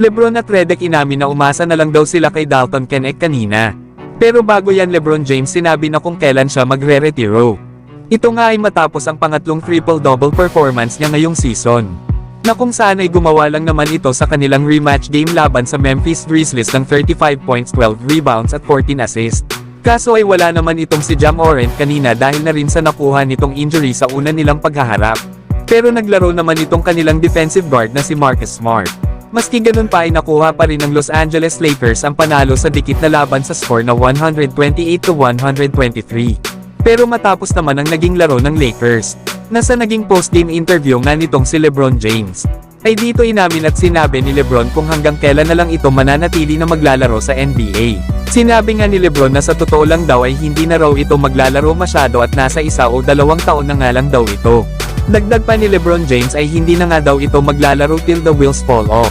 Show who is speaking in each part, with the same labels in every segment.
Speaker 1: LeBron at Redick inamin na umasa na lang daw sila kay Dalton Knecht kanina. Pero bago yan LeBron James sinabi na kung kailan siya magre-retiro. Ito nga ay matapos ang pangatlong triple-double performance niya ngayong season. Na kung saan ay gumawa lang naman ito sa kanilang rematch game laban sa Memphis Grizzlies ng 35 points, 12 rebounds at 14 assists. Kaso ay wala naman itong si Ja Morant kanina dahil na rin sa nakuha nitong injury sa una nilang paghaharap. Pero naglaro naman itong kanilang defensive guard na si Marcus Smart. Maski ganun pa ay nakuha pa rin ng Los Angeles Lakers ang panalo sa dikit na laban sa score na 128-123. Pero matapos naman ang naging laro ng Lakers, na sa naging post-game interview nga nitong si LeBron James, ay dito inamin at sinabi ni LeBron kung hanggang kailan na lang ito mananatili na maglalaro sa NBA. Sinabi nga ni LeBron na sa totoo lang daw ay hindi na raw ito maglalaro masyado at nasa 1 o 2 taon na nga lang daw ito. Dagdag pa ni LeBron James ay hindi na nga daw ito maglalaro till the wheels fall off.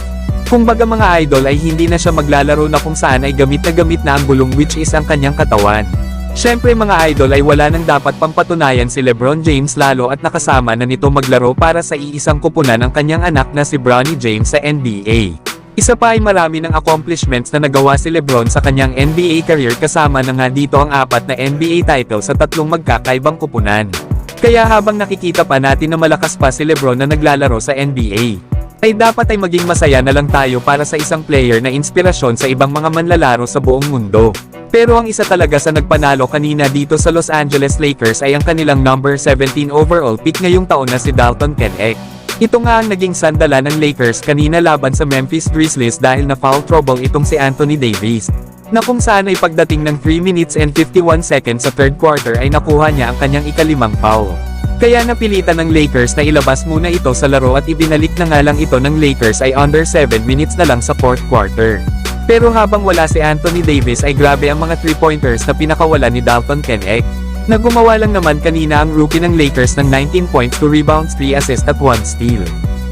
Speaker 1: Kumbaga mga idol ay hindi na siya maglalaro na kung saan ay gamit na ang gulong which is ang kanyang katawan. Syempre mga idol ay wala nang dapat pampatunayan si LeBron James lalo at nakasama na nito maglaro para sa iisang kupunan ng kanyang anak na si Bronny James sa NBA. Isa pa ay marami ng accomplishments na nagawa si LeBron sa kanyang NBA career kasama na nga dito ang 4 na NBA titles sa 3 magkakaibang kupunan. Kaya habang nakikita pa natin na malakas pa si LeBron na naglalaro sa NBA, ay dapat ay maging masaya na lang tayo para sa isang player na inspirasyon sa ibang mga manlalaro sa buong mundo. Pero ang isa talaga sa nagpanalo kanina dito sa Los Angeles Lakers ay ang kanilang number 17 overall pick ngayong taon na si Dalton Knecht. Ito nga ang naging sandala ng Lakers kanina laban sa Memphis Grizzlies dahil na foul trouble itong si Anthony Davis, na kung saan ay pagdating ng 3 minutes and 51 seconds sa third quarter ay nakuha niya ang kanyang ika-5 foul. Kaya napilitan ng Lakers na ilabas muna ito sa laro at ibinalik na nga lang ito ng Lakers ay under 7 minutes na lang sa fourth quarter. Pero habang wala si Anthony Davis ay grabe ang mga 3-pointers na pinakawala ni Dalton Knecht, na gumawa lang naman kanina ang rookie ng Lakers ng 19 points, 2 rebounds, 3 assists at 1 steal.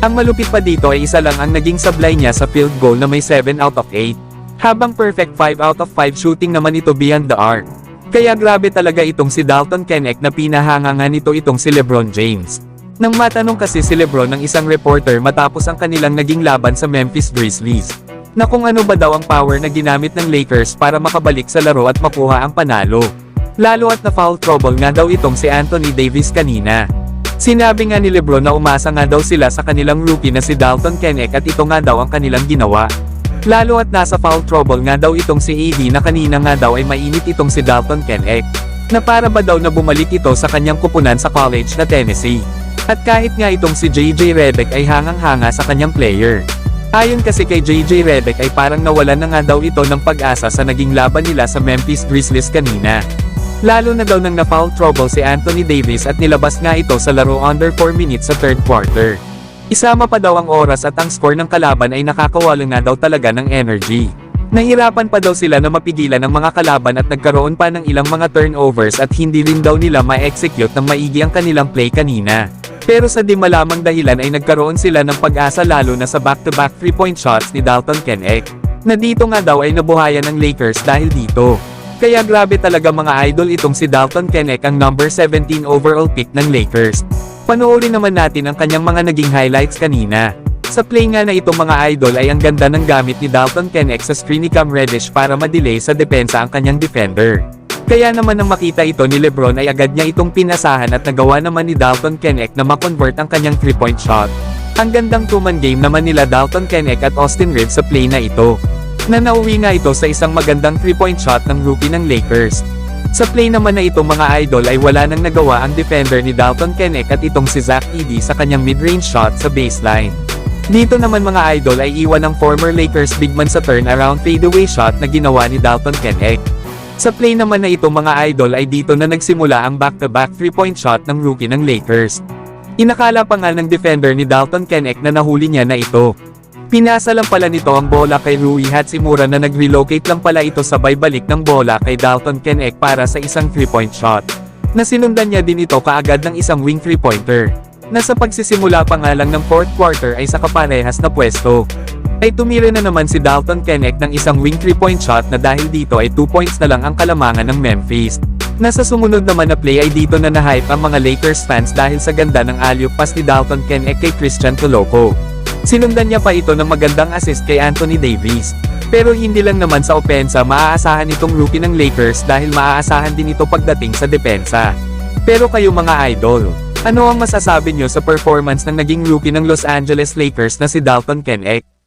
Speaker 1: Ang malupit pa dito ay isa lang ang naging sablay niya sa field goal na may 7 out of 8. Habang perfect 5 out of 5 shooting naman ito beyond the arc. Kaya grabe talaga itong si Dalton Knecht na pinahangangan nito itong si LeBron James. Nang matanong kasi si LeBron ng isang reporter matapos ang kanilang naging laban sa Memphis Grizzlies, na kung ano ba daw ang power na ginamit ng Lakers para makabalik sa laro at makuha ang panalo. Lalo at na foul trouble nga daw itong si Anthony Davis kanina. Sinabi nga ni LeBron na umasa nga daw sila sa kanilang rookie na si Dalton Knecht at ito nga daw ang kanilang ginawa. Lalo at nasa foul trouble nga daw itong si AD na kanina nga daw ay mainit itong si Dalton Knecht, na para ba daw na bumalik ito sa kanyang kupunan sa college na Tennessee. At kahit nga itong si JJ Redick ay hangang-hanga sa kanyang player. Ayon kasi kay JJ Redick ay parang nawalan na nga daw ito ng pag-asa sa naging laban nila sa Memphis Grizzlies kanina. Lalo na daw nang na-foul trouble si Anthony Davis at nilabas nga ito sa laro under 4 minutes sa third quarter. Isama pa daw ang oras at ang score ng kalaban ay nakakawala nga daw talaga ng energy. Nahirapan pa daw sila na mapigilan ng mga kalaban at nagkaroon pa ng ilang mga turnovers at hindi rin daw nila ma-execute ng maigi ang kanilang play kanina. Pero sa di malamang dahilan ay nagkaroon sila ng pag-asa lalo na sa back-to-back 3-point shots ni Dalton Knecht, na dito nga daw ay nabuhayan ng Lakers dahil dito. Kaya grabe talaga mga idol itong si Dalton Knecht ang number 17 overall pick ng Lakers. Panoorin naman natin ang kanyang mga naging highlights kanina. Sa play nga na itong mga idol ay ang ganda ng gamit ni Dalton Knecht sa screen ni Cam Reddish para ma-delay sa depensa ang kanyang defender. Kaya naman nang makita ito ni LeBron ay agad niya itong pinasahan at nagawa naman ni Dalton Knecht na ma-convert ang kanyang 3-point shot. Ang gandang 2-man game naman nila Dalton Knecht at Austin Reeves sa play na ito, na nauwi nga ito sa isang magandang 3-point shot ng rookie ng Lakers. Sa play naman na ito mga idol ay wala nang nagawa ang defender ni Dalton Knecht at itong si Zach Edey sa kanyang mid-range shot sa baseline. Dito naman mga idol ay iwan ng former Lakers bigman sa turnaround fadeaway shot na ginawa ni Dalton Knecht. Sa play naman na ito mga idol ay dito na nagsimula ang back-to-back 3-point shot ng rookie ng Lakers. Inakala pa nga ng defender ni Dalton Knecht na nahuli niya na ito. Pinasa lang pala nito ang bola kay Rui Hachimura na nag-relocate lang pala ito sabay balik ng bola kay Dalton Knecht para sa isang 3-point shot. Nasinundan niya din ito kaagad ng isang wing 3-pointer, na sa pagsisimula pa nga lang ng fourth quarter ay sa kaparehas na pwesto, ay tumira na naman si Dalton Knecht ng isang wing 3-point shot na dahil dito ay 2 points na lang ang kalamangan ng Memphis. Nasa sumunod naman na play ay dito na na-hype ang mga Lakers fans dahil sa ganda ng alley-oop pass ni Dalton Knecht kay Christian Toloco. Sinundan niya pa ito ng magandang assist kay Anthony Davis. Pero hindi lang naman sa opensa maaasahan itong rookie ng Lakers dahil maaasahan din ito pagdating sa depensa. Pero kayo mga idol, ano ang masasabi nyo sa performance ng naging rookie ng Los Angeles Lakers na si Dalton Knecht?